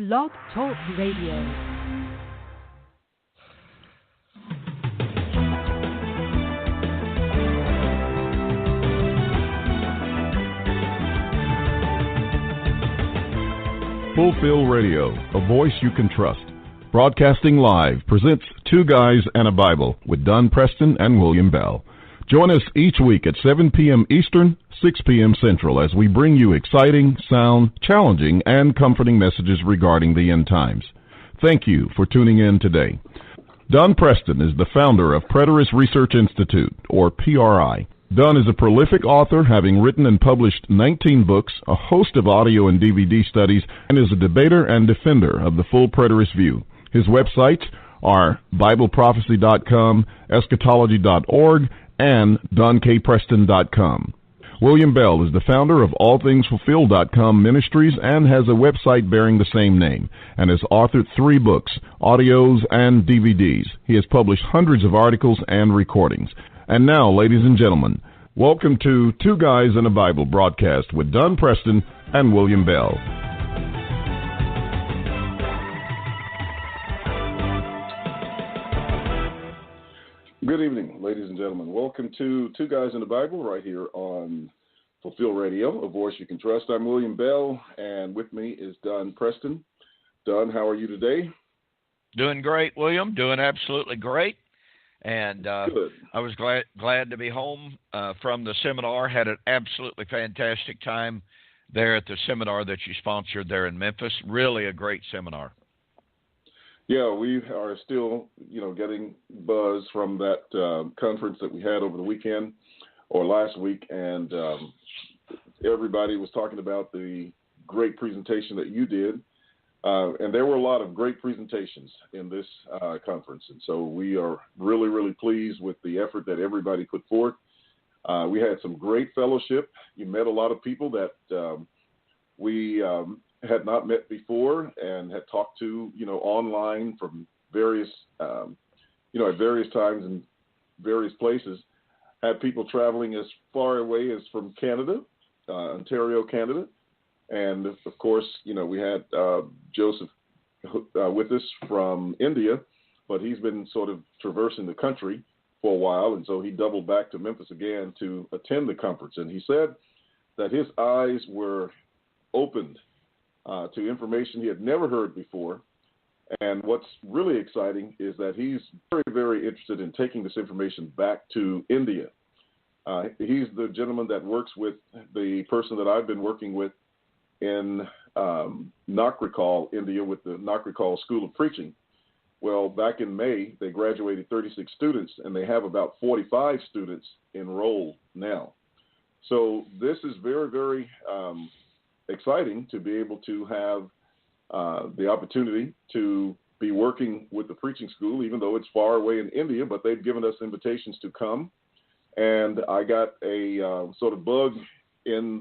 Blog Talk Radio. Fulfill Radio, a voice you can trust. Broadcasting live presents Two Guys and a Bible with Don Preston and William Bell. Join us each week at 7 p.m. Eastern, 6 p.m. Central as we bring you exciting, sound, challenging, and comforting messages regarding the end times. Thank you for tuning in today. Don Preston is the founder of Preterist Research Institute, or PRI. Don is a prolific author, having written and published 19 books, a host of audio and DVD studies, and is a debater and defender of the full preterist view. His websites are BibleProphecy.com, eschatology.org, and DonKPreston.com. William Bell is the founder of AllThingsFulfilled.com Ministries and has a website bearing the same name, and has authored 3 books, audios, and DVDs. He has published hundreds of articles and recordings. And now, ladies and gentlemen, welcome to Two Guys and a Bible broadcast with Don Preston and William Bell. Good evening, ladies and gentlemen. Welcome to Two Guys in the Bible right here on Fulfill Radio, a voice you can trust. I'm William Bell, and with me is Don Preston. Don, how are you today? Doing great, William. Doing absolutely great. And I was glad to be home from the seminar. Had an absolutely fantastic time there at the seminar that you sponsored there in Memphis. Really a great seminar. Yeah, we are still, getting buzz from that conference that we had over the weekend or last week, and everybody was talking about the great presentation that you did, and there were a lot of great presentations in this conference, and so we are really, really pleased with the effort that everybody put forth. We had some great fellowship. You met a lot of people that we had not met before and had talked to, online from various, at various times and various places. Had people traveling as far away as from Canada, Ontario, Canada. And, of course, we had Joseph with us from India, but he's been sort of traversing the country for a while, and so he doubled back to Memphis again to attend the conference. And he said that his eyes were opened to information he had never heard before. And what's really exciting is that he's very, very interested in taking this information back to India. He's the gentleman that works with the person that I've been working with in Nakrekal, India, with the Nakrekal School of Preaching. Well, back in May, they graduated 36 students, and they have about 45 students enrolled now. So this is very, very exciting to be able to have the opportunity to be working with the preaching school, even though it's far away in India, but they've given us invitations to come. And I got a sort of bug in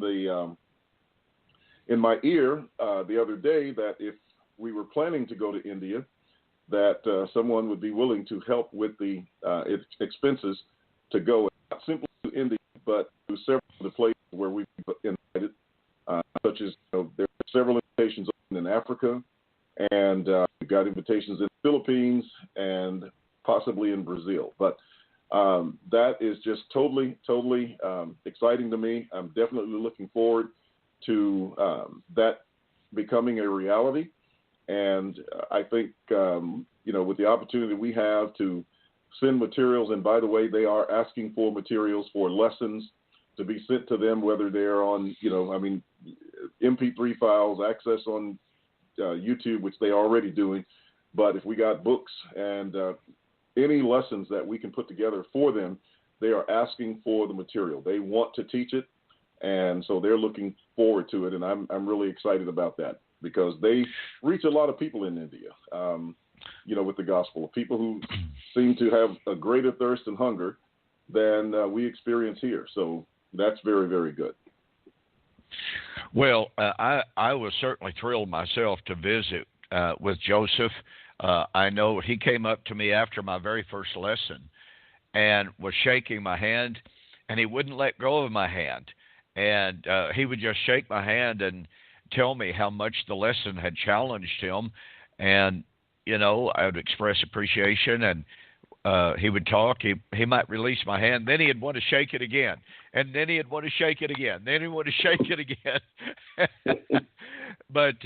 my ear the other day that if we were planning to go to India, that someone would be willing to help with the expenses to go, not simply to India, but to several of the places where we've been invited, such as there are several invitations in Africa, and we've got invitations in the Philippines and possibly in Brazil. But that is just totally exciting to me. I'm definitely looking forward to that becoming a reality. And I think, with the opportunity we have to send materials, and by the way, they are asking for materials for lessons to be sent to them, whether they're on, MP3 files, access on YouTube, which they're already doing. But if we got books and any lessons that we can put together for them, they are asking for the material. They want to teach it, and so they're looking forward to it, and I'm really excited about that because they reach a lot of people in India, with the gospel, people who seem to have a greater thirst and hunger than we experience here. So that's very, very good. Well, I was certainly thrilled myself to visit with Joseph. I know he came up to me after my very first lesson and was shaking my hand, and he wouldn't let go of my hand. And he would just shake my hand and tell me how much the lesson had challenged him. And, I would express appreciation, and he would talk. He might release my hand. Then he'd want to shake it again. And then he'd want to shake it again. Then he'd want to shake it again. But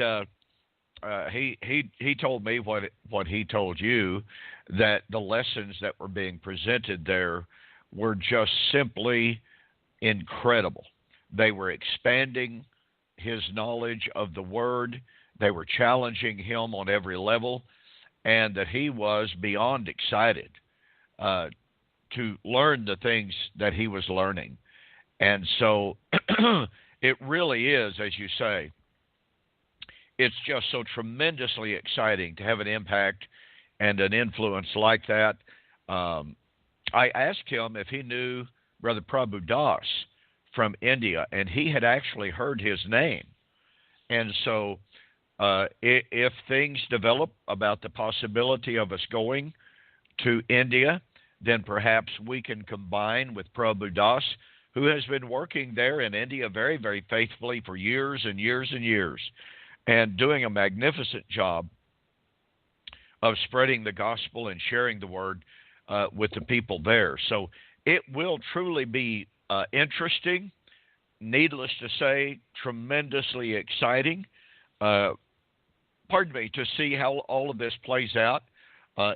he told me what he told you, that the lessons that were being presented there were just simply incredible. They were expanding his knowledge of the Word. They were challenging him on every level, and that he was beyond excited to learn the things that he was learning. And so it really is, as you say, it's just so tremendously exciting to have an impact and an influence like that. I asked him if he knew Brother Prabhu Das from India, and he had actually heard his name. And so if things develop about the possibility of us going to India, then perhaps we can combine with Prabhu Das, who has been working there in India very, very faithfully for years and years and years, and doing a magnificent job of spreading the gospel and sharing the word with the people there. So it will truly be interesting, needless to say, tremendously exciting, to see how all of this plays out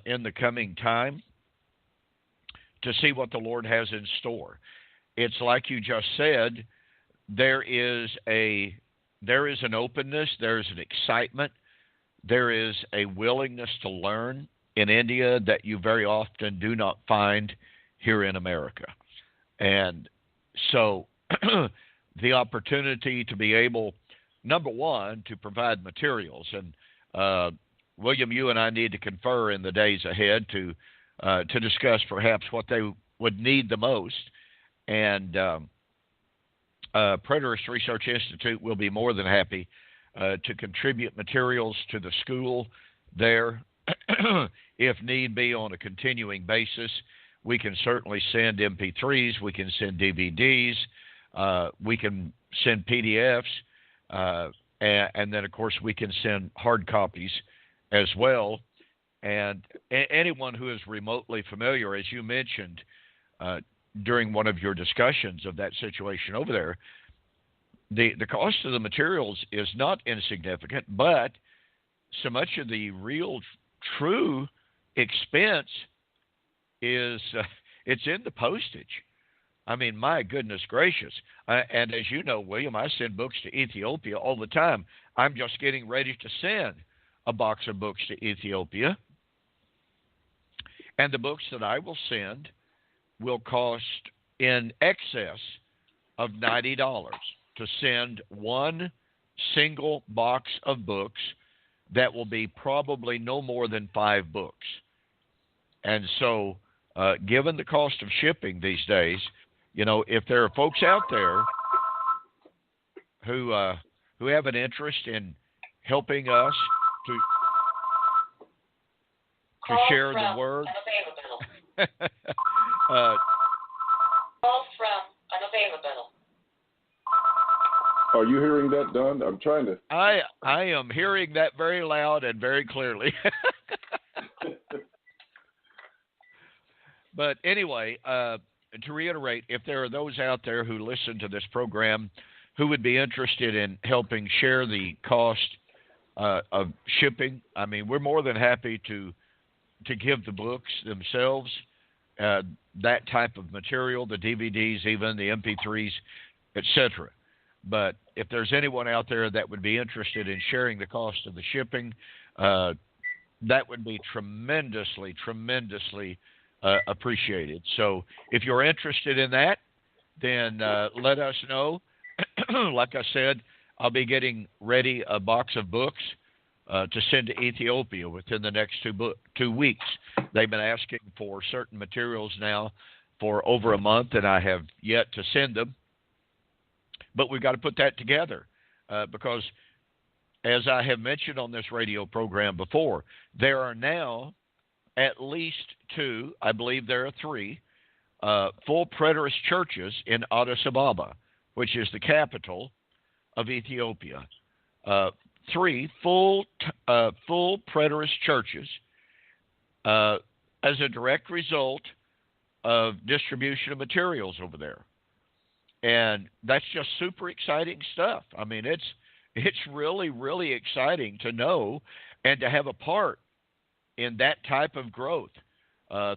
in the coming time, to see what the Lord has in store. It's like you just said, there is an openness, there is an excitement, there is a willingness to learn in India that you very often do not find here in America. And so the opportunity to be able, number one, to provide materials. And William, you and I need to confer in the days ahead to discuss perhaps what they would need the most. And Preterist Research Institute will be more than happy to contribute materials to the school there if need be on a continuing basis. We can certainly send MP3s, we can send DVDs, we can send PDFs, and then, of course, we can send hard copies as well. And anyone who is remotely familiar, as you mentioned during one of your discussions of that situation over there, the cost of the materials is not insignificant, but so much of the real, true expense is it's in the postage. I mean, my goodness gracious. And as you know, William, I send books to Ethiopia all the time. I'm just getting ready to send a box of books to Ethiopia. And the books that I will send will cost in excess of $90 to send one single box of books that will be probably no more than 5 books. And so, given the cost of shipping these days, if there are folks out there who have an interest in helping us to share the word. Call from unavailable. Are you hearing that, Don? I'm trying to. I am hearing that very loud and very clearly. But anyway, to reiterate, if there are those out there who listen to this program who would be interested in helping share the cost of shipping, I mean, we're more than happy to give the books themselves, that type of material, the DVDs, even the MP3s, etc. But if there's anyone out there that would be interested in sharing the cost of the shipping, that would be tremendously, tremendously appreciated. So if you're interested in that, then let us know. Like I said, I'll be getting ready a box of books to send to Ethiopia within the next 2 weeks. They've been asking for certain materials now for over a month, and I have yet to send them. But we've got to put that together because, as I have mentioned on this radio program before, there are now at least 2, I believe there are 3, full preterist churches in Addis Ababa, which is the capital of Ethiopia. 3 full preterist churches as a direct result of distribution of materials over there. And that's just super exciting stuff. I mean, it's really, really exciting to know and to have a part in that type of growth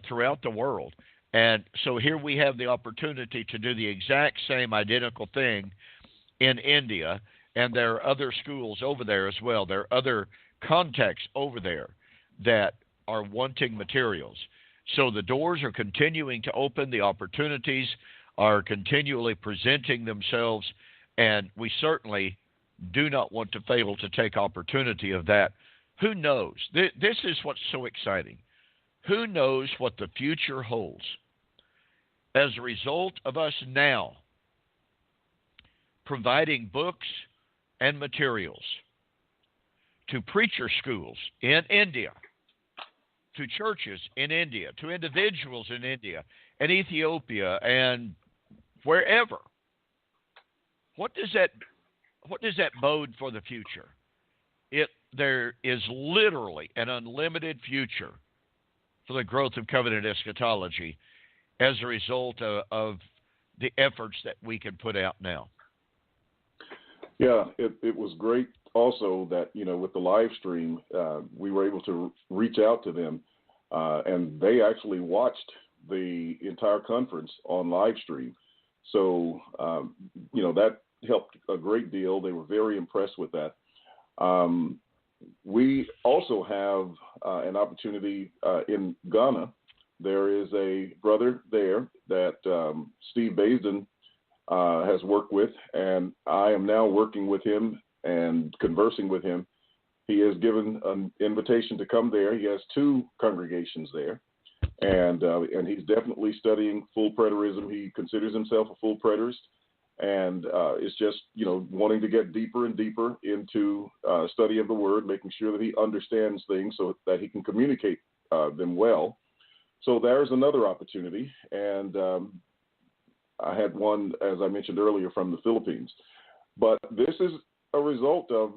throughout the world. And so here we have the opportunity to do the exact same identical thing in India, and there are other schools over there as well. There are other contexts over there that are wanting materials. So the doors are continuing to open, the opportunities are continually presenting themselves, and we certainly do not want to fail to take opportunity of that. Who knows? This is what's so exciting. Who knows what the future holds as a result of us now providing books and materials to preacher schools in India, to churches in India, to individuals in India and Ethiopia and wherever. What does that bode for the future? There is literally an unlimited future for the growth of covenant eschatology as a result of the efforts that we can put out now. Yeah, it was great also that, with the live stream, we were able to reach out to them, and they actually watched the entire conference on live stream. So, that helped a great deal. They were very impressed with that. We also have an opportunity in Ghana. There is a brother there that Steve Baisden has worked with, and I am now working with him and conversing with him. He has given an invitation to come there. He has 2 congregations there, and he's definitely studying full preterism. He considers himself a full preterist, and is just wanting to get deeper and deeper into study of the Word, making sure that he understands things so that he can communicate them well. So there's another opportunity, and I had one, as I mentioned earlier, from the Philippines. But this is a result of,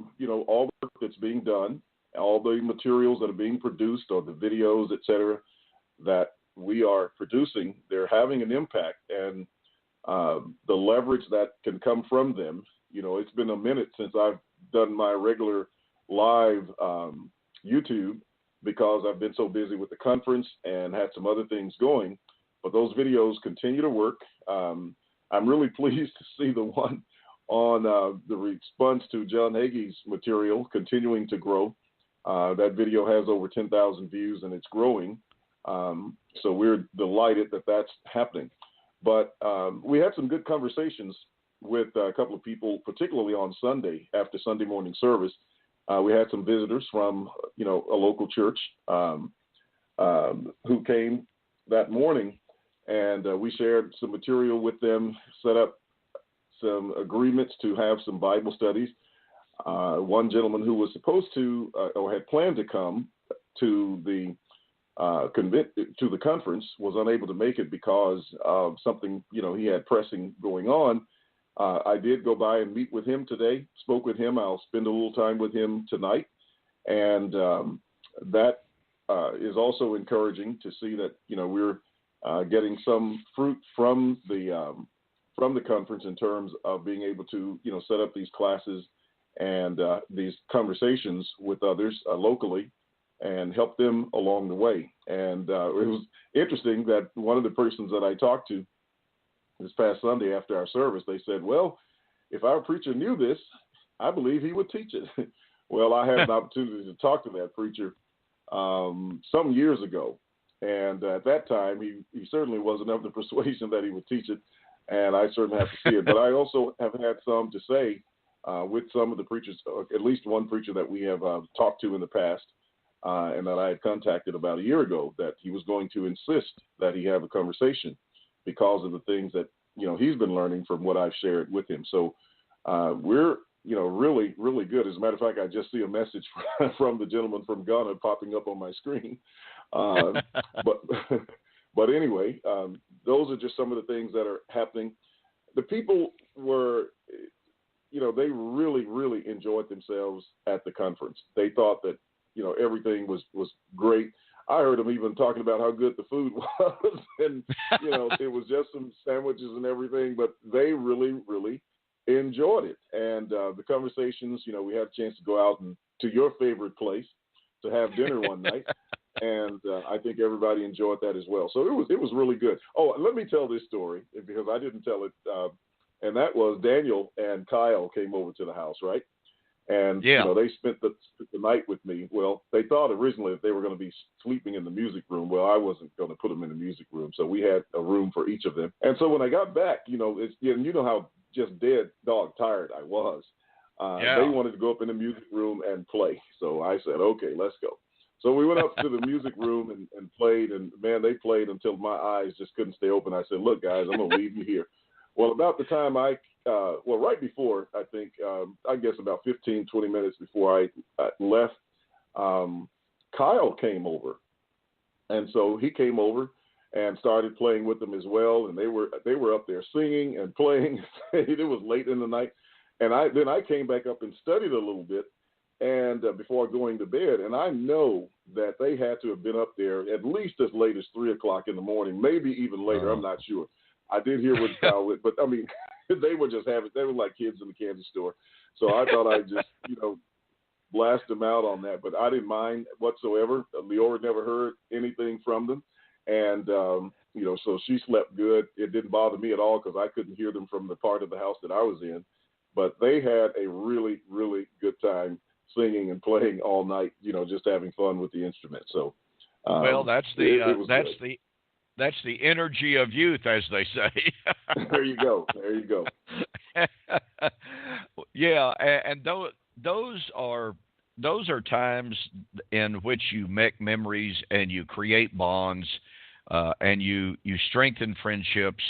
all the work that's being done, all the materials that are being produced, or the videos, et cetera, that we are producing. They're having an impact, and the leverage that can come from them. It's been a minute since I've done my regular live YouTube because I've been so busy with the conference and had some other things going. But those videos continue to work. I'm really pleased to see the one on the response to John Hagee's material continuing to grow. That video has over 10,000 views, and it's growing. So we're delighted that that's happening. But we had some good conversations with a couple of people, particularly on Sunday after Sunday morning service. We had some visitors from, a local church who came that morning, and we shared some material with them, set up some agreements to have some Bible studies. One gentleman who was supposed to or had planned to come to the conference was unable to make it because of something, he had pressing going on. I did go by and meet with him today, spoke with him. I'll spend a little time with him tonight. And that is also encouraging to see that, we're getting some fruit from the conference in terms of being able to, set up these classes and these conversations with others locally and help them along the way. And it was interesting that one of the persons that I talked to this past Sunday after our service, they said, well, if our preacher knew this, I believe he would teach it. Well, I had an opportunity to talk to that preacher some years ago. And at that time, he certainly wasn't of the persuasion that he would teach it. And I certainly have to see it. But I also have had some to say with some of the preachers, at least one preacher that we have talked to in the past, and that I had contacted about a year ago, that he was going to insist that he have a conversation because of the things that, he's been learning from what I've shared with him. So we're, really, really good. As a matter of fact, I just see a message from the gentleman from Ghana popping up on my screen. But anyway, those are just some of the things that are happening. The people were, they really, really enjoyed themselves at the conference. They thought that, everything was great. I heard them even talking about how good the food was. And, it was just some sandwiches and everything, but they really, really enjoyed it. And the conversations, we had a chance to go out and to your favorite place to have dinner one night. And I think everybody enjoyed that as well. So it was really good. Oh, let me tell this story because I didn't tell it. And that was Daniel and Kyle came over to the house, right? And they spent the night with me. Well, they thought originally that they were going to be sleeping in the music room. Well, I wasn't going to put them in the music room, so we had a room for each of them. And so when I got back, you know how just dead dog tired I was. They wanted to go up in the music room and play. So I said, okay, let's go. So we went up to the music room and played, and, man, they played until my eyes just couldn't stay open. I said, look, guys, I'm going to leave you here. Well, about the time right before, I think, I guess about 15, 20 minutes before I left, Kyle came over. And so he came over and started playing with them as well, and they were up there singing and playing. It was late in the night. And then I came back up and studied a little bit and before going to bed, and I know that they had to have been up there at least as late as 3 o'clock in the morning, maybe even later. I'm not sure. I did hear what Kyle was, but I mean, they were like kids in the candy store. So I thought I'd just, blast them out on that, but I didn't mind whatsoever. Leora never heard anything from them. And, so she slept good. It didn't bother me at all because I couldn't hear them from the part of the house that I was in. But they had a really, really good time singing and playing all night, just having fun with the instrument. So, that's the energy of youth, as they say. There you go. Yeah, and those are times in which you make memories and you create bonds, and you strengthen friendships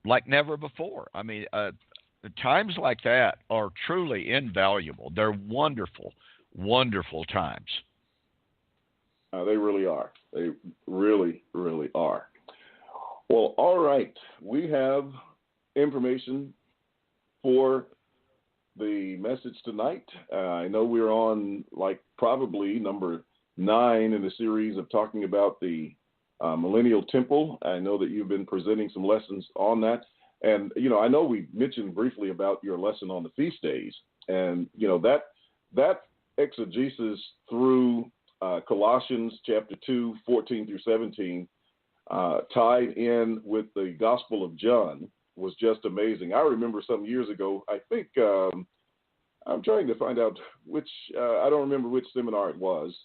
like never before. I mean, times like that are truly invaluable. They're wonderful, wonderful times. They really are. They really, really are. Well, all right. We have information for the message tonight. I know we're on probably number 9 in the series of talking about the millennial-temple. I know that you've been presenting some lessons on that. And, I know we mentioned briefly about your lesson on the feast days. And, that exegesis through Colossians chapter 2, 14 through 17, tied in with the Gospel of John was just amazing. I remember some years ago, I think, I'm trying to find out which, I don't remember which seminar it was,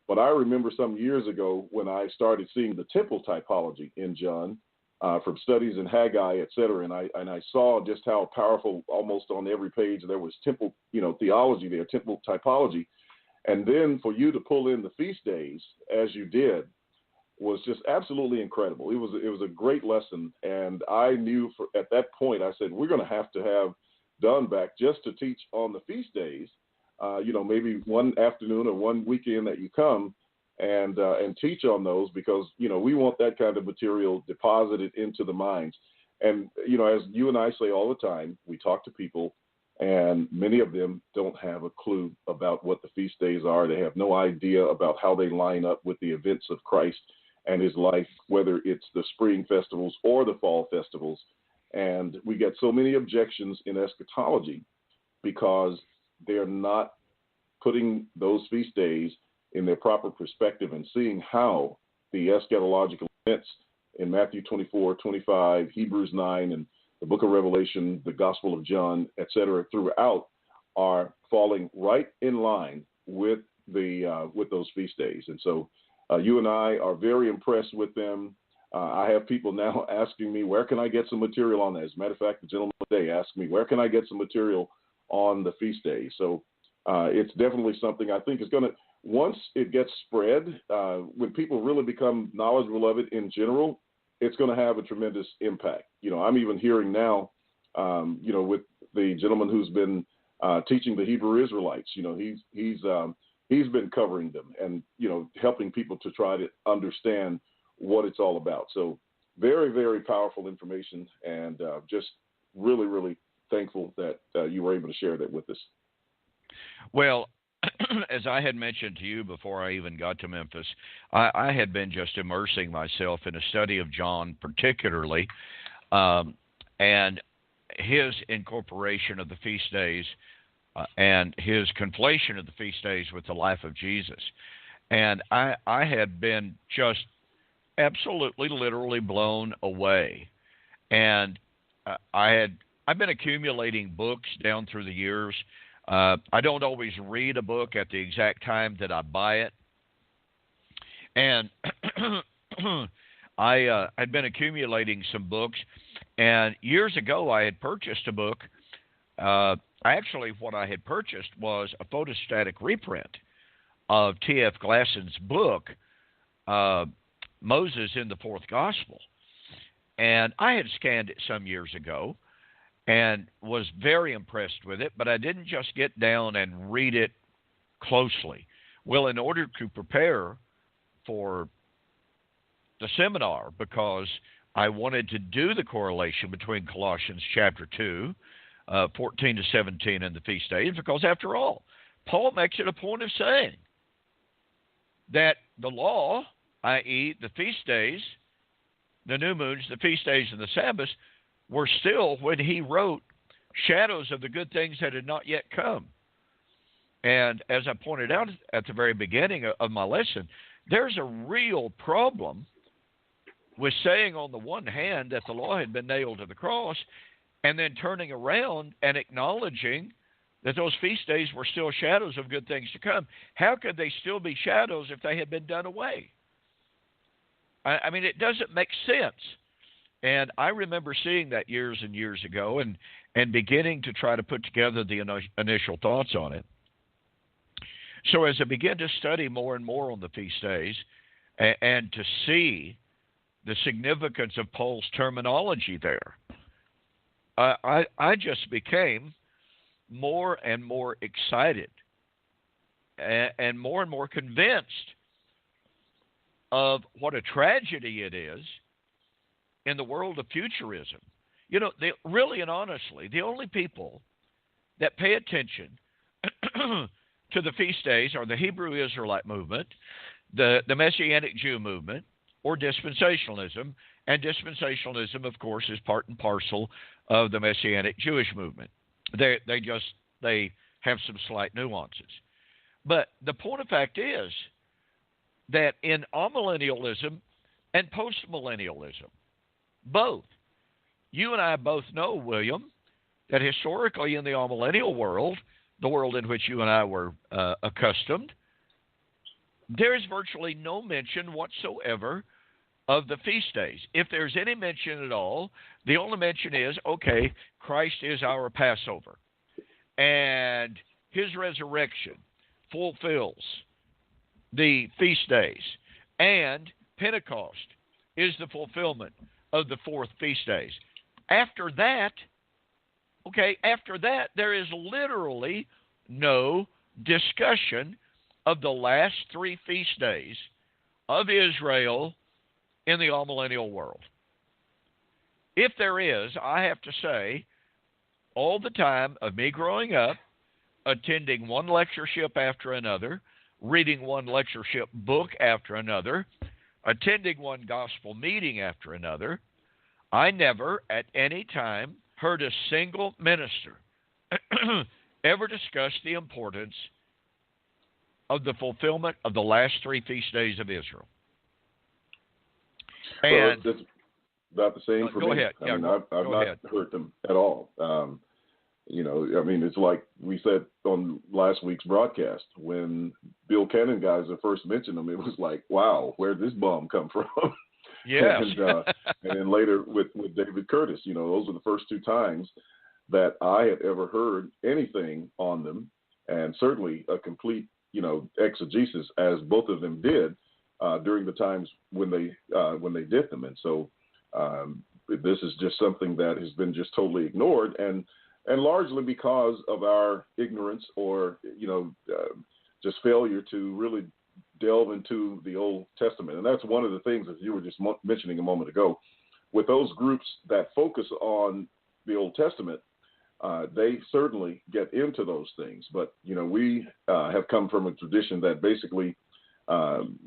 but I remember some years ago when I started seeing the temple typology in John, from studies in Haggai, et cetera, and I saw just how powerful almost on every page there was temple, theology there, temple typology. And then for you to pull in the feast days as you did was just absolutely incredible. It was a great lesson, and I knew at that point I said we're going to have Don back just to teach on the feast days. Maybe one afternoon or one weekend that you come and teach on those because we want that kind of material deposited into the minds. And as you and I say all the time, we talk to people. And many of them don't have a clue about what the feast days are. They have no idea about how they line up with the events of Christ and his life, whether it's the spring festivals or the fall festivals. And we get so many objections in eschatology because they're not putting those feast days in their proper perspective and seeing how the eschatological events in Matthew 24, 25, Hebrews 9, and the book of Revelation, the Gospel of John, et cetera, throughout are falling right in line with those feast days. And so you and I are very impressed with them. I have people now asking me, where can I get some material on that? As a matter of fact, the gentleman today asked me, where can I get some material on the feast days? So it's definitely something I think is going to, once it gets spread, when people really become knowledgeable of it in general, it's going to have a tremendous impact. I'm even hearing now, with the gentleman who's been teaching the Hebrew Israelites, he's been covering them and, helping people to try to understand what it's all about. So very, very powerful information and just really, really thankful that you were able to share that with us. Well, as I had mentioned to you before I even got to Memphis, I had been just immersing myself in a study of John particularly, and his incorporation of the feast days and his conflation of the feast days with the life of Jesus. And I had been just absolutely, literally blown away. And I've been accumulating books down through the years. I don't always read a book at the exact time that I buy it. And I'd been accumulating some books. And years ago, I had purchased a book. Actually, what I had purchased was a photostatic reprint of T.F. Glasson's book, Moses in the Fourth Gospel. And I had scanned it some years ago and was very impressed with it, but I didn't just get down and read it closely. Well, in order to prepare for the seminar, because I wanted to do the correlation between Colossians chapter 2, 14 to 17 and the feast days, because after all, Paul makes it a point of saying that the law, i.e. the feast days, the new moons, the feast days, and the Sabbaths, were still, when he wrote, shadows of the good things that had not yet come. And as I pointed out at the very beginning of my lesson, there's a real problem with saying on the one hand that the law had been nailed to the cross, and then turning around and acknowledging that those feast days were still shadows of good things to come. How could they still be shadows if they had been done away? I mean, it doesn't make sense. And I remember seeing that years and years ago and beginning to try to put together the initial thoughts on it. So as I began to study more and more on the feast days and to see the significance of Paul's terminology there, I just became more and more excited and more convinced of what a tragedy it is in the world of futurism. You know, really and honestly, the only people that pay attention to the feast days are the Hebrew Israelite movement, the Messianic Jew movement, or dispensationalism. And dispensationalism, of course, is part and parcel of the Messianic Jewish movement. They have some slight nuances. But the point of fact is that in amillennialism and postmillennialism, both, you and I both know, William, that historically in the amillennial world, the world in which you and I were accustomed, there is virtually no mention whatsoever of the feast days. If there's any mention at all, the only mention is, okay, Christ is our Passover, and his resurrection fulfills the feast days, and Pentecost is the fulfillment of the fourth feast days. After that, there is literally no discussion of the last three feast days of Israel in the amillennial world. If there is, I have to say, all the time of me growing up, attending one lectureship after another, reading one lectureship book after another, attending one gospel meeting after another, I never at any time heard a single minister ever discuss the importance of the fulfillment of the last three feast days of Israel. And well, it's about the same for me. Go ahead. I mean, I've not heard them at all. You know, I mean, it's like we said on last week's broadcast, when Bill Cannon guys first mentioned them, it was like, wow, where'd this bomb come from? Yes. And then later with David Curtis, you know, those were the first two times that I had ever heard anything on them, and certainly a complete, you know, exegesis, as both of them did during the times when they did them. And so this is just something that has been just totally ignored, and largely because of our ignorance or, you know, just failure to really delve into the Old Testament. And that's one of the things, as you were just mentioning a moment ago, with those groups that focus on the Old Testament, they certainly get into those things. But, we have come from a tradition that basically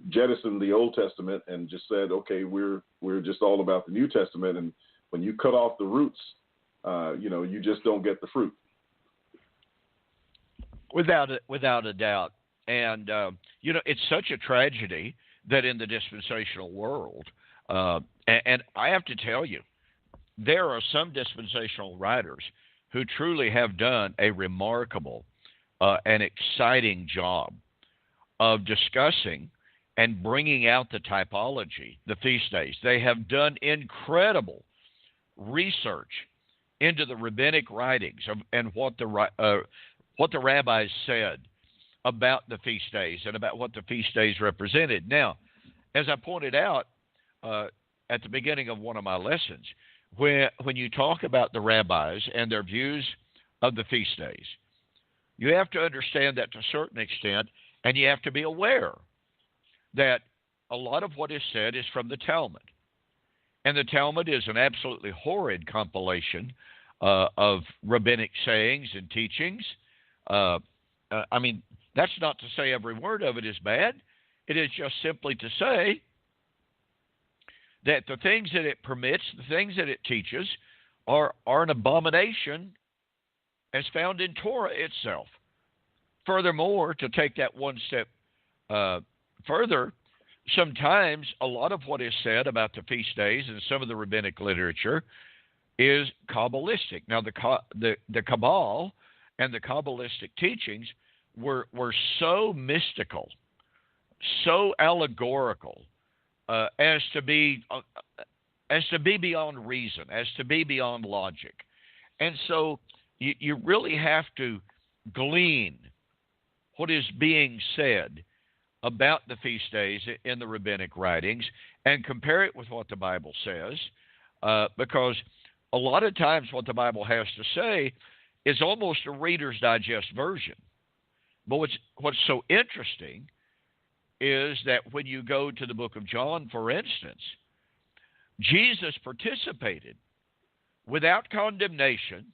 jettisoned the Old Testament and just said, okay, we're just all about the New Testament. And when you cut off the roots, you just don't get the fruit. Without a doubt. And, it's such a tragedy that in the dispensational world, and I have to tell you, there are some dispensational writers who truly have done a remarkable and exciting job of discussing and bringing out the typology, the feast days. They have done incredible research into the rabbinic writings and what the rabbis said about the feast days and about what the feast days represented. Now, as I pointed out at the beginning of one of my lessons, when you talk about the rabbis and their views of the feast days, you have to understand that to a certain extent, and you have to be aware that a lot of what is said is from the Talmud. And the Talmud is an absolutely horrid compilation of rabbinic sayings and teachings. That's not to say every word of it is bad. It is just simply to say that the things that it permits, the things that it teaches, are an abomination as found in Torah itself. Furthermore, to take that one step further, sometimes a lot of what is said about the feast days in some of the rabbinic literature is Kabbalistic. Now, the Kabbal and the Kabbalistic teachings were so mystical, so allegorical, as to be beyond reason, as to be beyond logic. And so you really have to glean what is being said about the feast days in the rabbinic writings and compare it with what the Bible says, because a lot of times what the Bible has to say is almost a Reader's Digest version. But what's so interesting is that when you go to the book of John, for instance, Jesus participated without condemnation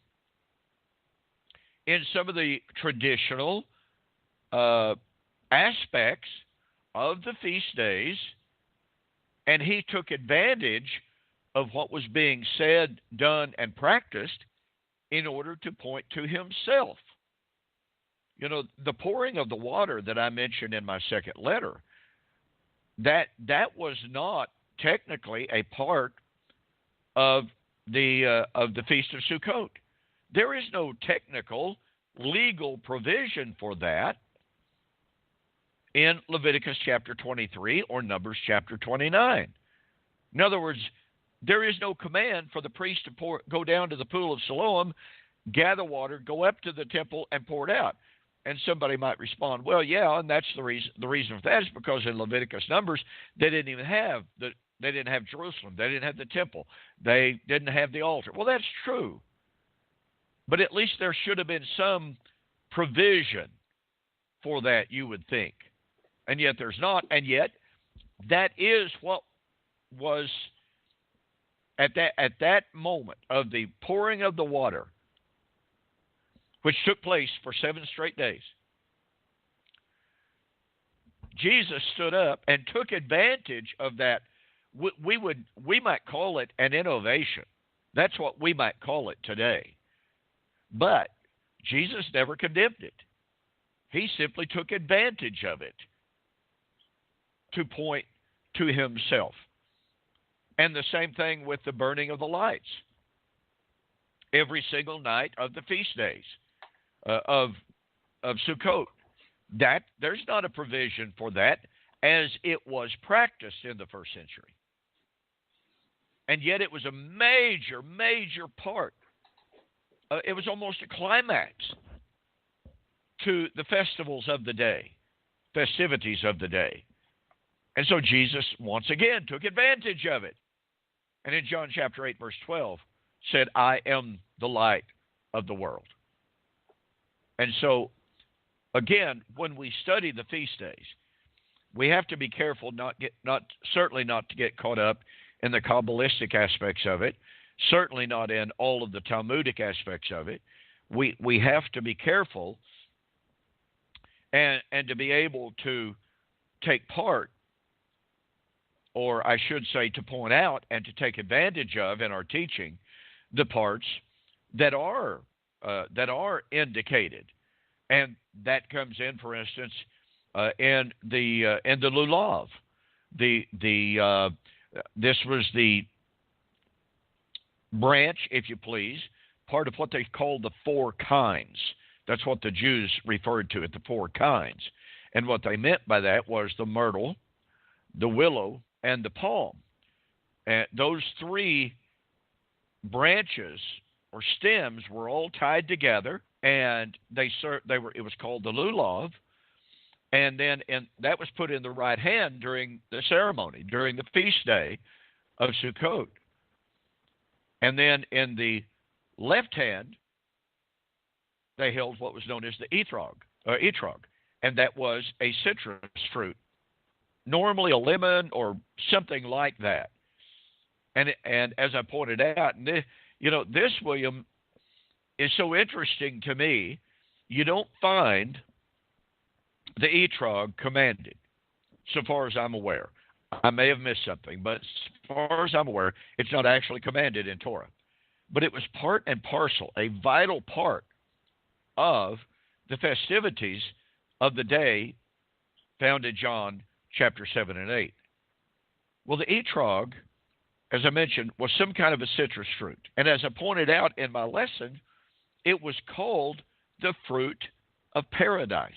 in some of the traditional aspects of the feast days, and he took advantage of what was being said, done, and practiced in order to point to himself. The pouring of the water that I mentioned in my second letter, that was not technically a part of the Feast of Sukkot. There is no technical legal provision for that in Leviticus chapter 23 or Numbers chapter 29. In other words, there is no command for the priest to go down to the pool of Siloam, gather water, go up to the temple, and pour it out. And somebody might respond, well, yeah, and that's the reason. The reason for that is because in Leviticus Numbers, they didn't even have they didn't have Jerusalem, they didn't have the temple, they didn't have the altar. Well, that's true, but at least there should have been some provision for that, you would think, and yet there's not. And yet, that is what was at that moment of the pouring of the water, which took place for 7 straight days. Jesus stood up and took advantage of that. We might call it an innovation. That's what we might call it today. But Jesus never condemned it. He simply took advantage of it to point to himself. And the same thing with the burning of the lights. Every single night of the feast days of Sukkot. That there's not a provision for that as it was practiced in the first century. And yet it was a major, major part. It was almost a climax to the festivals of the day, festivities of the day. And so Jesus, once again, took advantage of it. And in John chapter 8, verse 12, said, I am the light of the world. And so, again, when we study the feast days, we have to be careful certainly not to get caught up in the Kabbalistic aspects of it, certainly not in all of the Talmudic aspects of it, we have to be careful and to be able to take part, or I should say to point out and to take advantage of in our teaching, the parts that are indicated. And that comes in, for instance, in the lulav. This was the branch, if you please, part of what they call the four kinds. That's what the Jews referred to it, the four kinds. And what they meant by that was the myrtle, the willow, and the palm. And those three branches or stems were all tied together, and it was called the lulav. And that was put in the right hand during the ceremony, during the feast day of Sukkot. And then in the left hand, they held what was known as the etrog, and that was a citrus fruit, normally a lemon or something like that. And as I pointed out, this, William, is so interesting to me. You don't find the etrog commanded, so far as I'm aware. I may have missed something, but as far as I'm aware, it's not actually commanded in Torah. But it was part and parcel, a vital part of the festivities of the day found in John chapter 7 and 8. Well, the etrog, as I mentioned, was some kind of a citrus fruit. And as I pointed out in my lesson, it was called the fruit of paradise.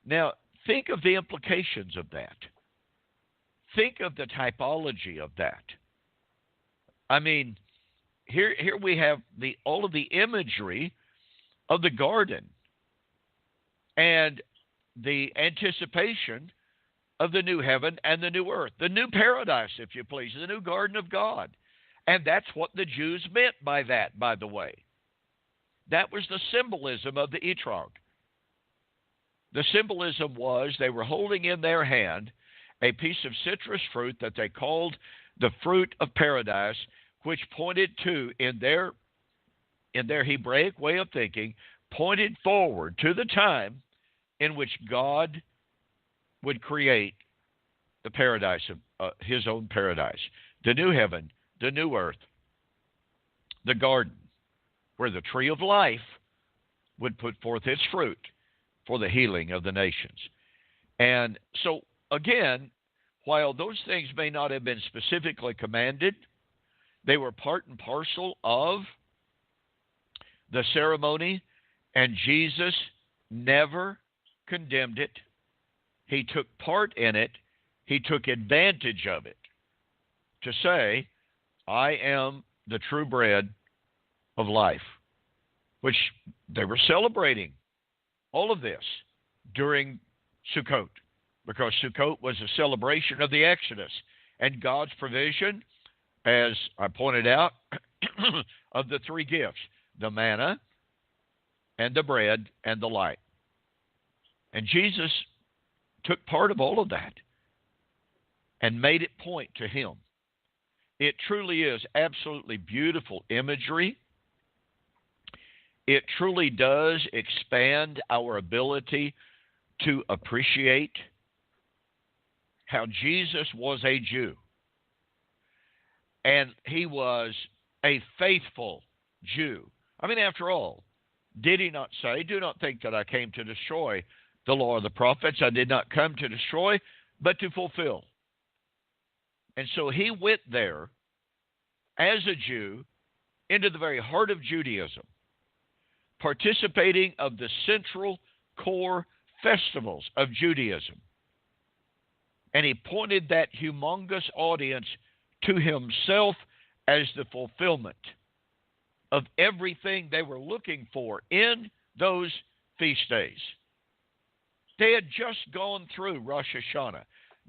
Now, think of the implications of that. Think of the typology of that. I mean, here we have all of the imagery of the garden and the anticipation of the new heaven and the new earth, the new paradise, if you please, the new garden of God. And that's what the Jews meant by that, by the way. That was the symbolism of the etrog. The symbolism was they were holding in their hand a piece of citrus fruit that they called the fruit of paradise, which pointed to, in their Hebraic way of thinking, pointed forward to the time in which God would create the paradise of his own paradise, the new heaven, the new earth, the garden, where the tree of life would put forth its fruit for the healing of the nations. And so, again, while those things may not have been specifically commanded, they were part and parcel of the ceremony, and Jesus never condemned it. He took part in it. He took advantage of it to say, I am the true bread of life, which they were celebrating all of this during Sukkot, because Sukkot was a celebration of the Exodus and God's provision, as I pointed out, of the three gifts, the manna and the bread and the light. And Jesus took part of all of that and made it point to him. It truly is absolutely beautiful imagery. It truly does expand our ability to appreciate how Jesus was a Jew. And he was a faithful Jew. I mean, after all, did he not say, do not think that I came to destroy the law of the prophets. I did not come to destroy, but to fulfill. And so he went there as a Jew into the very heart of Judaism, participating of the central core festivals of Judaism. And he pointed that humongous audience to himself as the fulfillment of everything they were looking for in those feast days. They had just gone through Rosh Hashanah.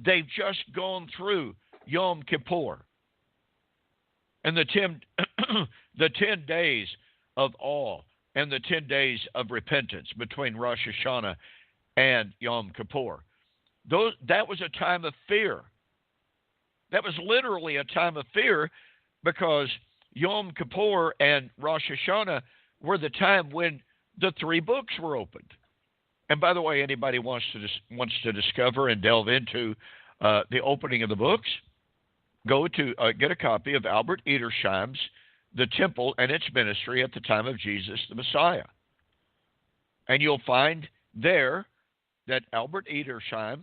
They've just gone through Yom Kippur. And the 10 days of awe and the 10 days of repentance between Rosh Hashanah and Yom Kippur. That was a time of fear. That was literally a time of fear, because Yom Kippur and Rosh Hashanah were the time when the three books were opened. And by the way, anybody wants to discover and delve into the opening of the books, go to get a copy of Albert Edersheim's The Temple and Its Ministry at the Time of Jesus the Messiah. And you'll find there that Alfred Edersheim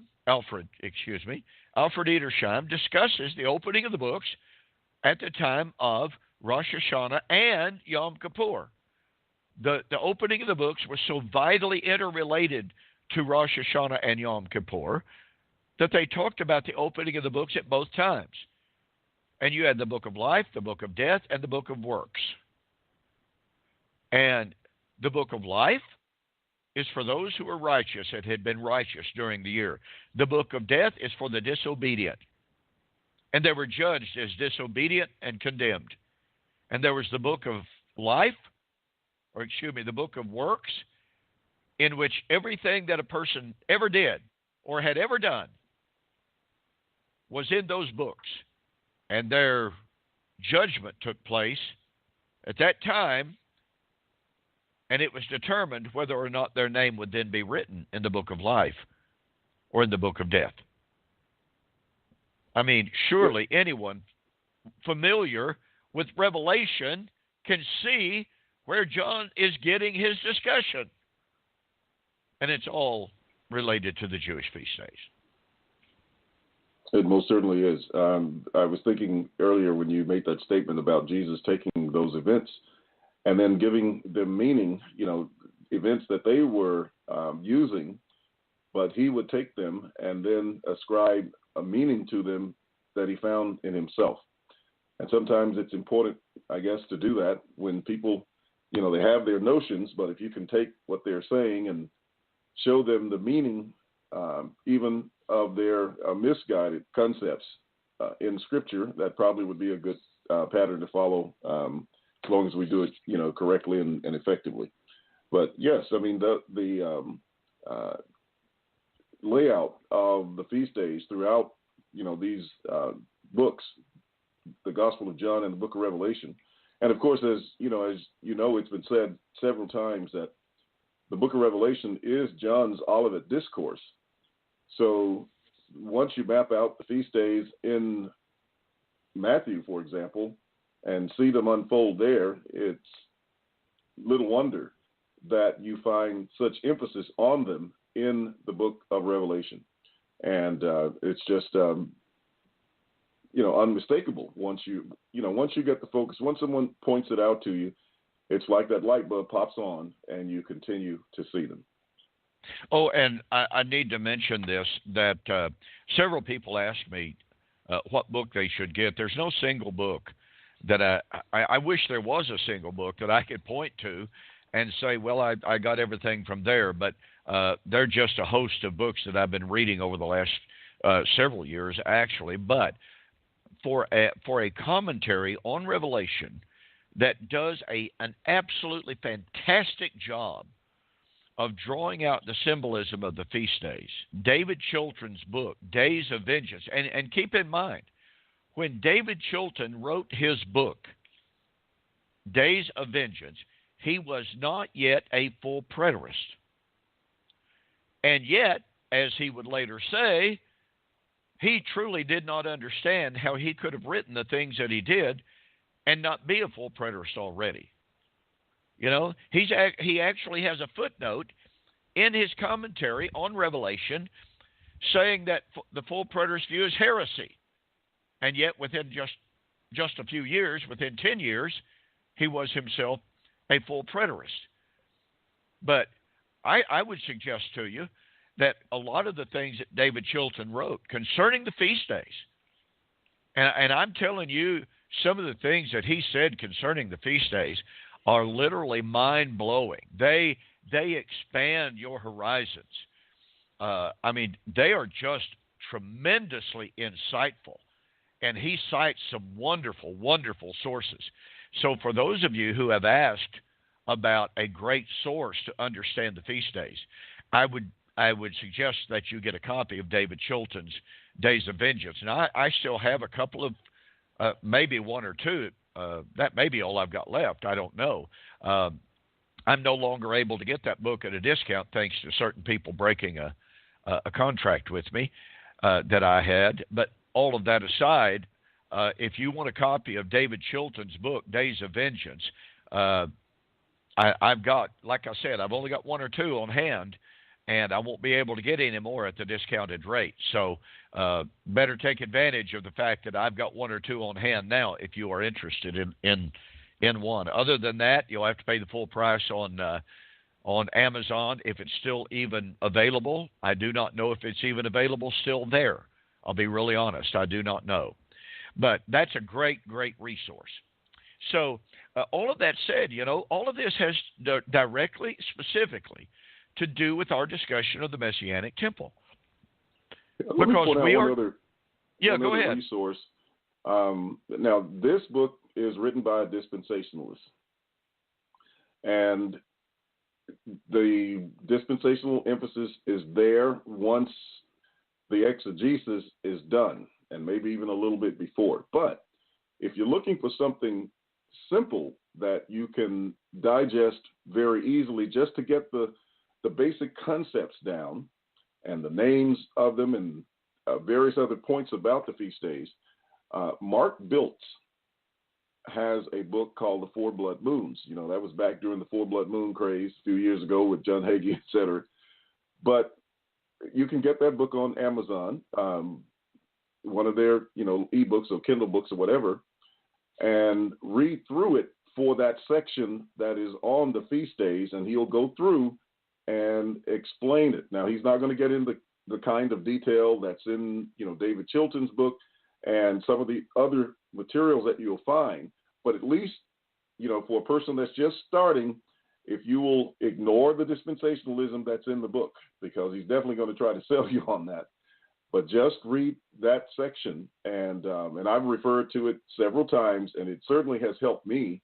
discusses the opening of the books at the time of Rosh Hashanah and Yom Kippur. The opening of the books was so vitally interrelated to Rosh Hashanah and Yom Kippur that they talked about the opening of the books at both times. And you had the book of life, the book of death, and the book of works. And the book of life is for those who are righteous and had been righteous during the year. The book of death is for the disobedient. And they were judged as disobedient and condemned. And there was the book of life, the book of works, in which everything that a person ever did or had ever done was in those books. And their judgment took place at that time, and it was determined whether or not their name would then be written in the book of life or in the book of death. I mean, surely anyone familiar with Revelation can see where John is getting his discussion. And it's all related to the Jewish feast days. It most certainly is. I was thinking earlier when you made that statement about Jesus taking those events and then giving them meaning, events that they were using, but he would take them and then ascribe a meaning to them that he found in himself. And sometimes it's important, I guess, to do that when people, they have their notions, but if you can take what they're saying and show them the meaning, even of their misguided concepts in Scripture, that probably would be a good pattern to follow, as long as we do it, correctly and effectively. But yes, I mean the layout of the feast days throughout, these books, the Gospel of John and the Book of Revelation, and of course, as it's been said several times that the Book of Revelation is John's Olivet Discourse. So once you map out the feast days in Matthew, for example, and see them unfold there, it's little wonder that you find such emphasis on them in the book of Revelation. And it's just, unmistakable once you get the focus. Once someone points it out to you, it's like that light bulb pops on and you continue to see them. Oh, and I need to mention this, that several people ask me what book they should get. There's no single book that I wish there was a single book that I could point to and say, well, I got everything from there. But they're just a host of books that I've been reading over the last several years, actually. But for a commentary on Revelation that does an absolutely fantastic job of drawing out the symbolism of the feast days, David Chilton's book, Days of Vengeance. And keep in mind, when David Chilton wrote his book, Days of Vengeance, he was not yet a full preterist. And yet, as he would later say, he truly did not understand how he could have written the things that he did and not be a full preterist already. He actually has a footnote in his commentary on Revelation saying that the full preterist view is heresy. And yet within just a few years, within 10 years, he was himself a full preterist. But I would suggest to you that a lot of the things that David Chilton wrote concerning the feast days, and I'm telling you, some of the things that he said concerning the feast days are literally mind-blowing. They expand your horizons. They are just tremendously insightful. And he cites some wonderful, wonderful sources. So for those of you who have asked about a great source to understand the feast days, I would suggest that you get a copy of David Chilton's Days of Vengeance. And I still have a couple of, maybe one or two. That may be all I've got left. I don't know. I'm no longer able to get that book at a discount thanks to certain people breaking a contract with me that I had. But all of that aside, if you want a copy of David Chilton's book, Days of Vengeance, I've got, like I said, I've only got one or two on hand, and I won't be able to get any more at the discounted rate. So better take advantage of the fact that I've got one or two on hand now if you are interested in one. Other than that, you'll have to pay the full price on Amazon if it's still even available. I do not know if it's even available still there. I'll be really honest. I do not know. But that's a great, great resource. So all of that said, all of this has directly, specifically, to do with our discussion of the Messianic temple. Because we are... go ahead. Resource. Now, this book is written by a dispensationalist. And the dispensational emphasis is there once the exegesis is done, and maybe even a little bit before. But if you're looking for something simple that you can digest very easily just to get the basic concepts down and the names of them and various other points about the feast days, Mark Biltz has a book called The Four Blood Moons. That was back during the Four Blood Moon craze a few years ago with John Hagee, et cetera. But you can get that book on Amazon, one of their, ebooks or Kindle books or whatever, and read through it for that section that is on the feast days, and he'll go through and explain it. Now, he's not going to get into the kind of detail that's in, David Chilton's book and some of the other materials that you'll find, but at least, for a person that's just starting, if you will ignore the dispensationalism that's in the book, because he's definitely going to try to sell you on that, but just read that section, and I've referred to it several times, and it certainly has helped me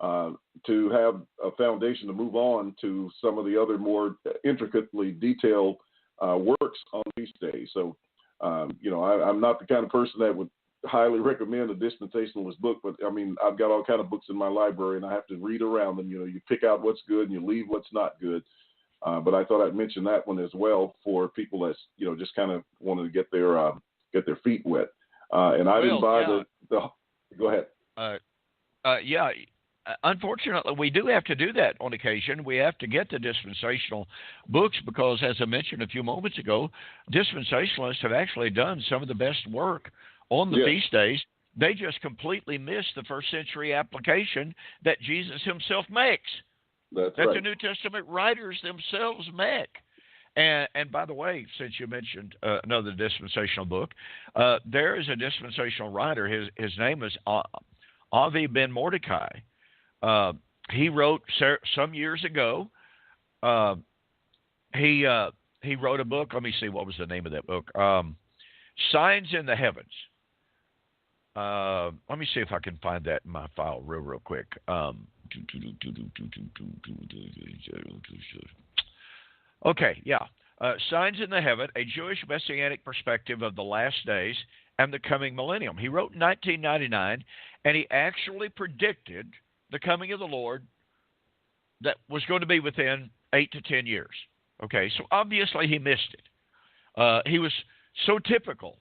to have a foundation to move on to some of the other more intricately detailed works on feast days. So, I'm not the kind of person that would highly recommend a dispensationalist book, but I've got all kind of books in my library, and I have to read around them. You pick out what's good and you leave what's not good. But I thought I'd mention that one as well for people that's just kind of wanted to get their feet wet. And I didn't buy the. Go ahead. Unfortunately, we do have to do that on occasion. We have to get the dispensational books because, as I mentioned a few moments ago, dispensationalists have actually done some of the best work on the feast days. They just completely missed the first century application that Jesus himself makes. That right. The New Testament writers themselves make. And by the way, since you mentioned another dispensational book, there is a dispensational writer. His name is Avi Ben Mordecai. He wrote some years ago. He wrote a book. Let me see, what was the name of that book? Signs in the Heavens. Let me see if I can find that in my file real quick. Okay, yeah. Signs in the Heaven, a Jewish Messianic perspective of the last days and the coming millennium. He wrote in 1999, and he actually predicted the coming of the Lord that was going to be within 8 to 10 years. Okay, so obviously he missed it. He was so typical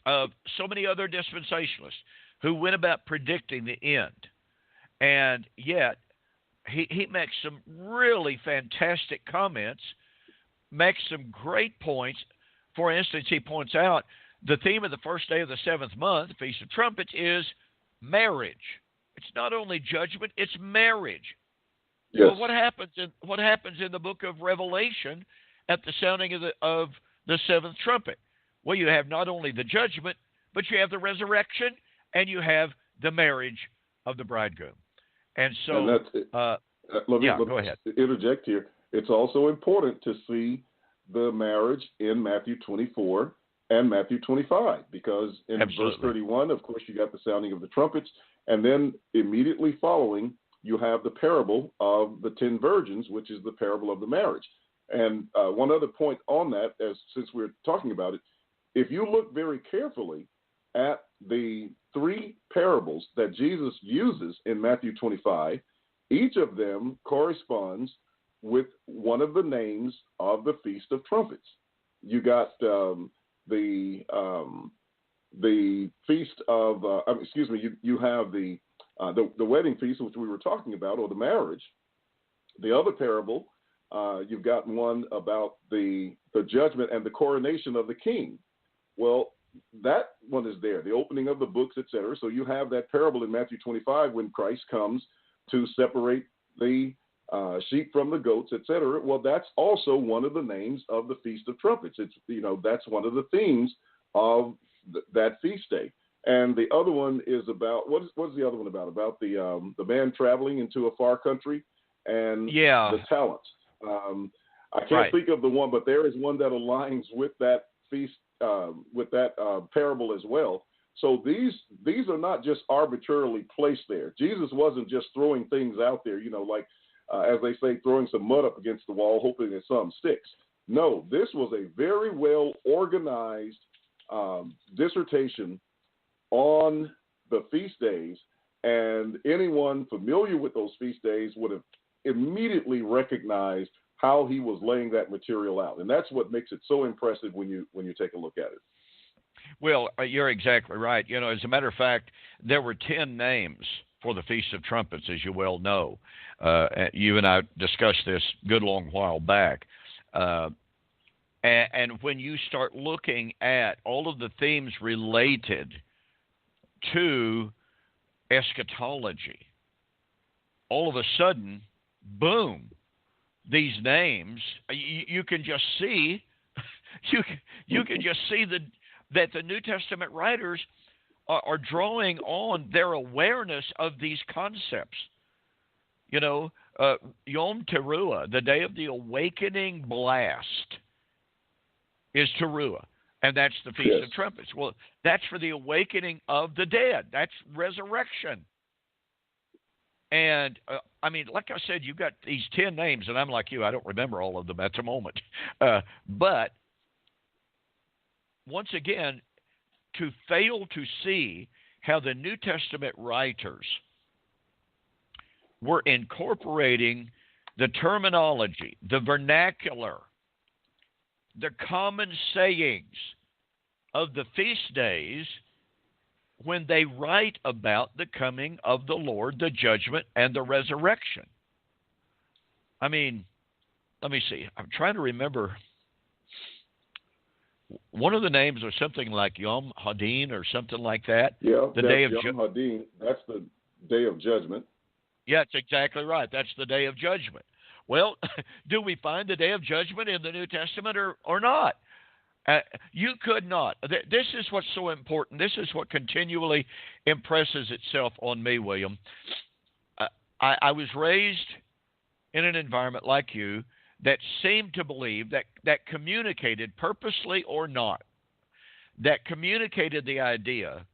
of so many other dispensationalists who went about predicting the end. And yet, he makes some really fantastic comments, makes some great points. For instance, he points out the theme of the first day of the seventh month, the Feast of Trumpets, is marriage. It's not only judgment, it's marriage. Yes. Well, what happens in the book of Revelation at the sounding of the seventh trumpet? Well, you have not only the judgment, but you have the resurrection, and you have the marriage of the bridegroom. And so, let me go ahead. Interject here. It's also important to see the marriage in Matthew 24 and Matthew 25, because in verse 31, of course, you got the sounding of the trumpets, and then immediately following, you have the parable of the 10 virgins, which is the parable of the marriage. And one other point on that, since we're talking about it, if you look very carefully at the three parables that Jesus uses in Matthew 25, Each of them corresponds with one of the names of the Feast of Trumpets. You got the feast of, you have the wedding feast, which we were talking about, or the marriage. The other parable, you've got one about the judgment and the coronation of the king. Well, that one is there, the opening of the books, etc. So you have that parable in Matthew 25 when Christ comes to separate the sheep from the goats, etc. Well, that's also one of the names of the Feast of Trumpets. It's, that's one of the themes of that feast day. And the other one is about, what is the other one about? About the man traveling into a far country and the talents. I can't think of the one, but there is one that aligns with that feast, with that parable as well. So these are not just arbitrarily placed there. Jesus wasn't just throwing things out there, like as they say, throwing some mud up against the wall, hoping that some sticks. No, this was a very well organized dissertation on the feast days, and anyone familiar with those feast days would have immediately recognized how he was laying that material out, and that's what makes it so impressive when you take a look at it. Well, you're exactly right. As a matter of fact, there were 10 names for the Feast of Trumpets, as you well know. You and I discussed this a good long while back. And when you start looking at all of the themes related to eschatology, all of a sudden, boom, these names, you can just see, you can just see that the New Testament writers are drawing on their awareness of these concepts. Yom Teruah, the day of the awakening blast, is Teruah, and that's the Feast of Trumpets. Well, that's for the awakening of the dead. That's resurrection. And, like I said, you've got these 10 names, and I'm like you, I don't remember all of them at the moment. But once again, to fail to see how the New Testament writers were incorporating the terminology, the vernacular, the common sayings of the feast days when they write about the coming of the Lord, the judgment, and the resurrection. Let me see. I'm trying to remember. One of the names was something like Yom Hadin or something like that. Yeah, the day of Yom Hadin. That's the day of judgment. Yeah, that's exactly right. That's the day of judgment. Well, do we find the day of judgment in the New Testament or not? You could not. This is what's so important. This is what continually impresses itself on me, William. I was raised in an environment like you that seemed to believe that communicated, purposely or not, that communicated the idea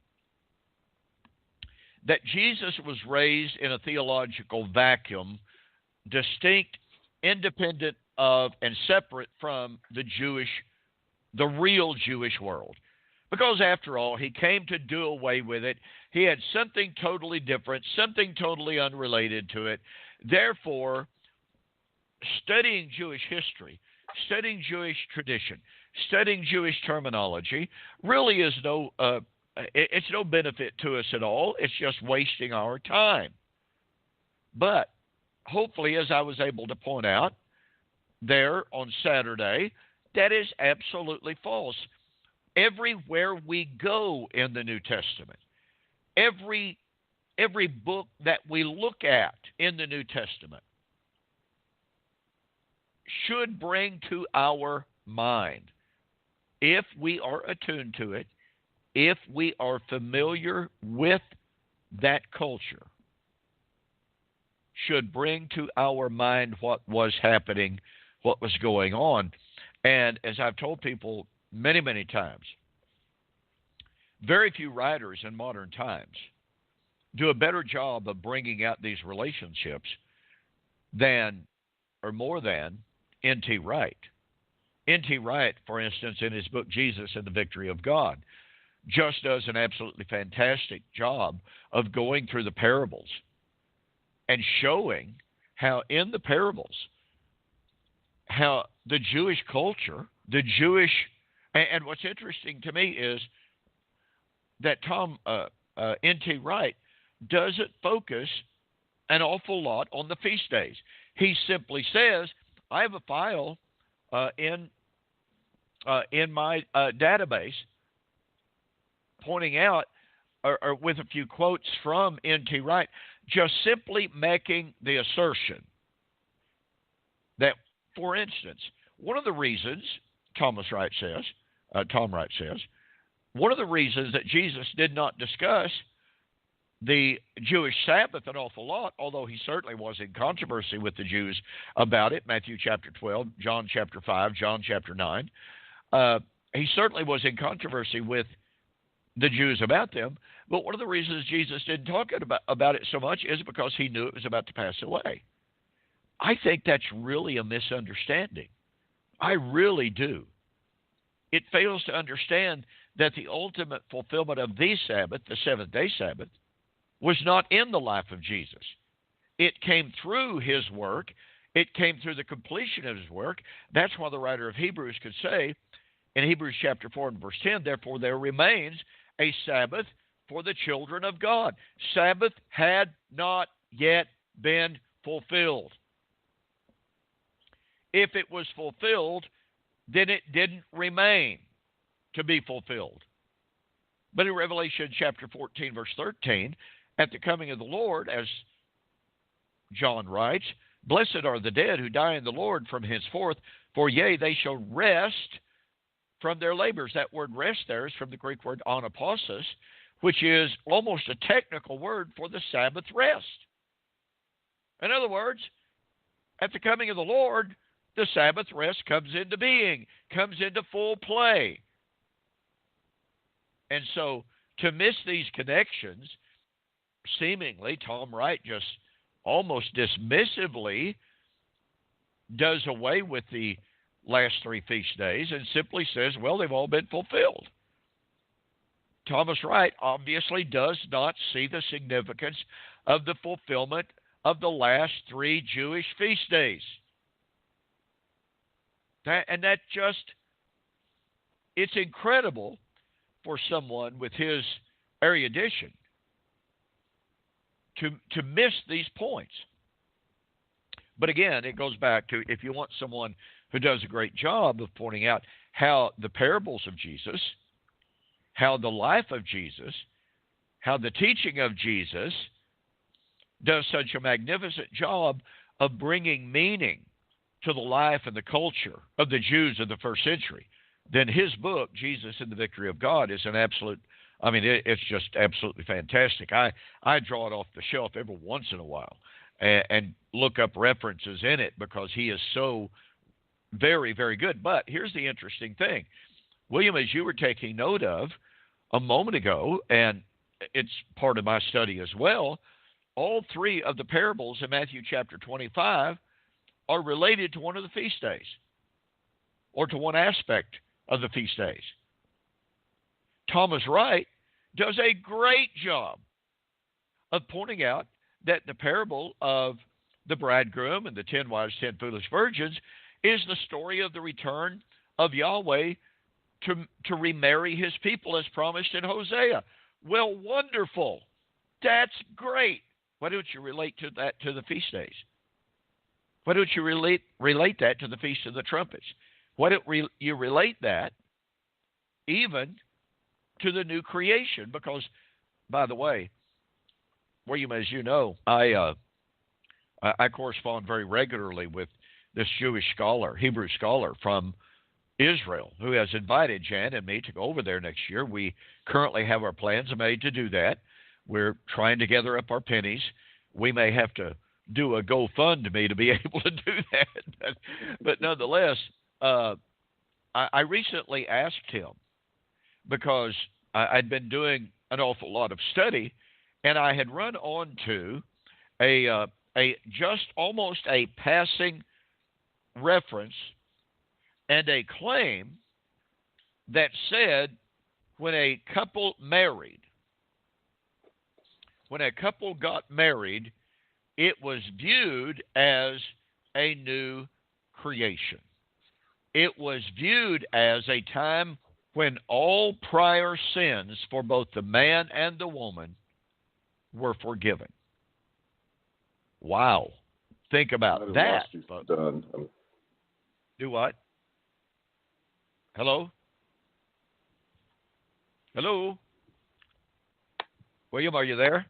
that Jesus was raised in a theological vacuum, distinct, independent of, and separate from the real Jewish world. Because after all, he came to do away with it. He had something totally different, something totally unrelated to it. Therefore, studying Jewish history, studying Jewish tradition, studying Jewish terminology really is it's no benefit to us at all. It's just wasting our time. But hopefully, as I was able to point out there on Saturday, that is absolutely false. Everywhere we go in the New Testament, every book that we look at in the New Testament should bring to our mind, if we are attuned to it, if we are familiar with that culture, should bring to our mind what was happening, what was going on. And as I've told people many, many times, very few writers in modern times do a better job of bringing out these relationships than, or more than, N.T. Wright. N.T. Wright, for instance, in his book, Jesus and the Victory of God, just does an absolutely fantastic job of going through the parables and showing how in the parables, how the Jewish culture, and what's interesting to me is that Tom N.T. Wright doesn't focus an awful lot on the feast days. He simply says, I have a file in my database pointing out, or with a few quotes from N.T. Wright, just simply making the assertion that, for instance, one of the reasons, Tom Wright says, one of the reasons that Jesus did not discuss the Jewish Sabbath an awful lot, although he certainly was in controversy with the Jews about it, Matthew chapter 12, John chapter 5, John chapter 9, he certainly was in controversy with the Jews about them, but one of the reasons Jesus didn't talk about it so much is because he knew it was about to pass away. I think that's really a misunderstanding. I really do. It fails to understand that the ultimate fulfillment of the Sabbath, the seventh-day Sabbath, was not in the life of Jesus. It came through his work. It came through the completion of his work. That's why the writer of Hebrews could say in Hebrews chapter 4 and verse 10, therefore there remains a Sabbath for the children of God. Sabbath had not yet been fulfilled. If it was fulfilled, then it didn't remain to be fulfilled. But in Revelation chapter 14, verse 13, at the coming of the Lord, as John writes, blessed are the dead who die in the Lord from henceforth, for yea, they shall rest from their labors. That word rest there is from the Greek word anapausis, which is almost a technical word for the Sabbath rest. In other words, at the coming of the Lord, the Sabbath rest comes into being, comes into full play. And so to miss these connections, seemingly Tom Wright just almost dismissively does away with the last three feast days and simply says, well, they've all been fulfilled. Thomas Wright obviously does not see the significance of the fulfillment of the last three Jewish feast days. It's incredible for someone with his erudition to miss these points. But again, it goes back to, if you want someone who does a great job of pointing out how the parables of Jesus, how the life of Jesus, how the teaching of Jesus does such a magnificent job of bringing meaning to the life and the culture of the Jews of the first century, then his book, Jesus and the Victory of God, is an absolute, it's just absolutely fantastic. I draw it off the shelf every once in a while and look up references in it because he is so very, very good. But here's the interesting thing. William, as you were taking note of a moment ago, and it's part of my study as well, all three of the parables in Matthew chapter 25 are related to one of the feast days or to one aspect of the feast days. Thomas Wright does a great job of pointing out that the parable of the bridegroom and the 10 wise, 10 foolish virgins is the story of the return of Yahweh to remarry his people as promised in Hosea. Well, wonderful. That's great. Why don't you relate to that to the feast days? Why don't you relate that to the Feast of the Trumpets? Why don't you relate that even to the new creation? Because, by the way, William, as you know, I correspond very regularly with this Jewish scholar, Hebrew scholar from Israel, who has invited Jan and me to go over there next year. We currently have our plans made to do that. We're trying to gather up our pennies. We may have to do a GoFundMe to be able to do that. But nonetheless, I recently asked him, because I'd been doing an awful lot of study, and I had run on to a just almost a passing reference and a claim that said when a couple got married, it was viewed as a new creation. It was viewed as a time when all prior sins for both the man and the woman were forgiven. Wow. Think about that. Done. Do what? Hello? Hello? William, are you there?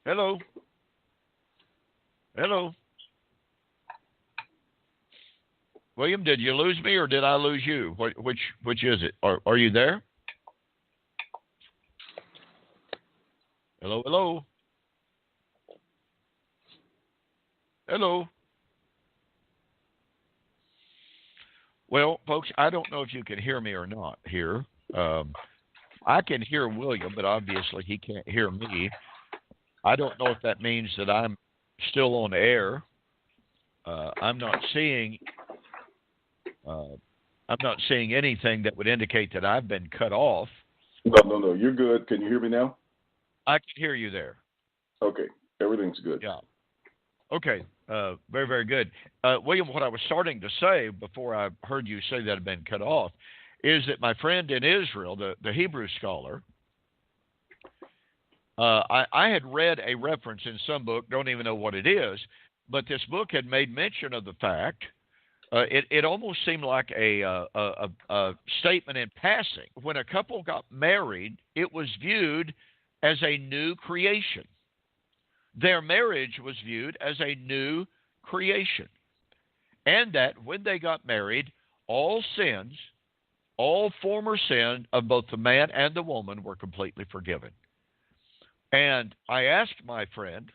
Hello? Hello? William, did you lose me or did I lose you? Which is it? Are you there? Hello, hello? Hello? Well, folks, I don't know if you can hear me or not here. I can hear William, but obviously he can't hear me. I don't know if that means that I'm still on air. I'm not seeing anything that would indicate that I've been cut off. No. You're good. Can you hear me now? I can hear you there. Okay. Everything's good. Yeah. Okay. Very, very good. William, what I was starting to say before I heard you say that I'd been cut off is that my friend in Israel, the Hebrew scholar, I had read a reference in some book, don't even know what it is, but this book had made mention of the fact, it almost seemed like a statement in passing. When a couple got married, it was viewed as a new creation. Their marriage was viewed as a new creation. And that when they got married, all sins, all former sin of both the man and the woman were completely forgiven. And I asked my friend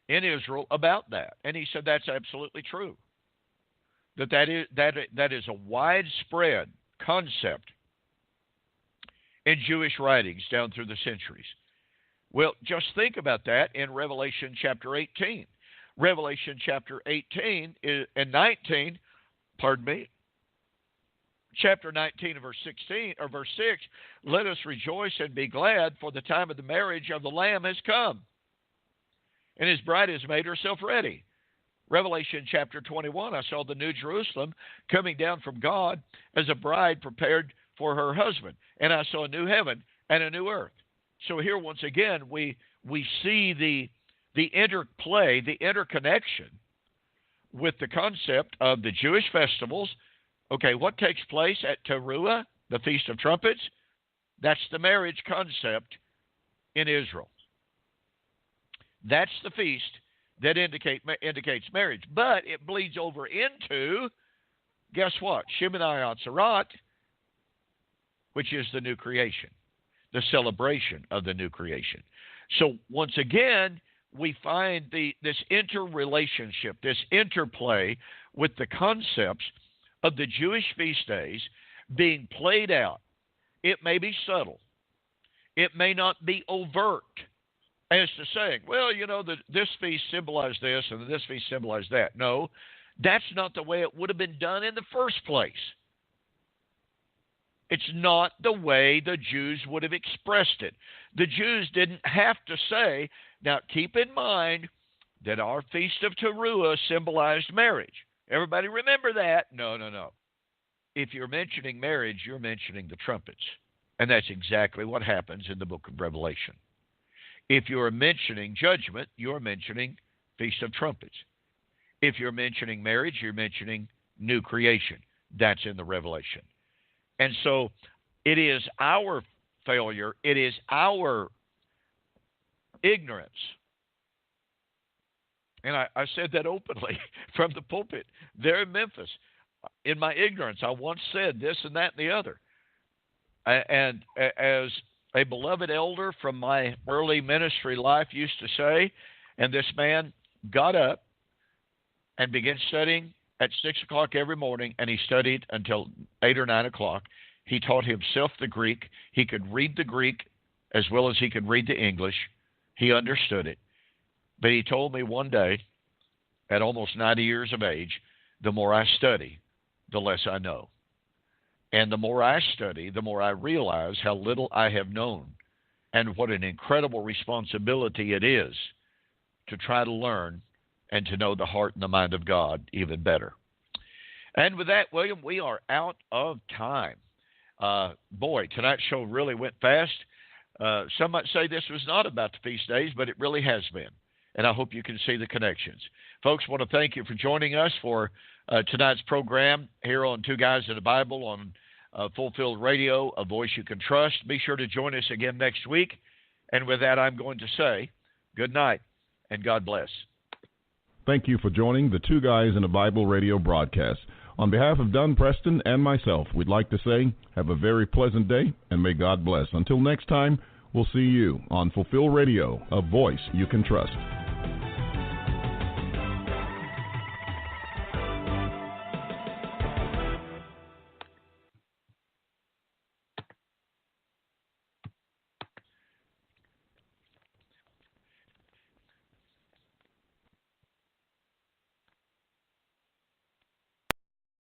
in Israel about that, and he said that's absolutely true. That is a widespread concept in Jewish writings down through the centuries. Well, just think about that in Revelation chapter 18. Revelation chapter 18 and 19, chapter 19 and verse 16 or verse 6, let us rejoice and be glad, for the time of the marriage of the Lamb has come, and his bride has made herself ready. Revelation chapter 21, I saw the New Jerusalem coming down from God as a bride prepared for her husband, and I saw a new heaven and a new earth. So here once again we see the interplay, the interconnection with the concept of the Jewish festivals. Okay, what takes place at Teruah, the Feast of Trumpets? That's the marriage concept in Israel. That's the feast that indicates marriage. But it bleeds over into, guess what? Shemini Atzerat, which is the new creation, the celebration of the new creation. So once again, we find this interrelationship, this interplay with the concepts of the Jewish feast days being played out. It may be subtle. It may not be overt as to saying, well, this feast symbolized this and this feast symbolized that. No, that's not the way it would have been done in the first place. It's not the way the Jews would have expressed it. The Jews didn't have to say, now keep in mind that our Feast of Teruah symbolized marriage. Everybody remember that? No. If you're mentioning marriage, you're mentioning the trumpets. And that's exactly what happens in the book of Revelation. If you're mentioning judgment, you're mentioning Feast of Trumpets. If you're mentioning marriage, you're mentioning new creation. That's in the Revelation. And so it is our failure, it is our ignorance. And I said that openly from the pulpit there in Memphis. In my ignorance, I once said this and that and the other. And as a beloved elder from my early ministry life used to say, and this man got up and began studying at 6 o'clock every morning, and he studied until 8 or 9 o'clock. He taught himself the Greek. He could read the Greek as well as he could read the English. He understood it. But he told me one day, at almost 90 years of age, the more I study, the less I know. And the more I study, the more I realize how little I have known. and what an incredible responsibility it is to try to learn and to know the heart and the mind of God even better. And with that, William, we are out of time. Boy, tonight's show really went fast. Some might say this was not about the feast days, but it really has been. And I hope you can see the connections. Folks, want to thank you for joining us for tonight's program here on Two Guys in the Bible on Fulfilled Radio, a voice you can trust. Be sure to join us again next week. And with that, I'm going to say good night and God bless. Thank you for joining the Two Guys in the Bible radio broadcast. On behalf of Don Preston and myself, we'd like to say have a very pleasant day and may God bless. Until next time, we'll see you on Fulfill Radio, a voice you can trust.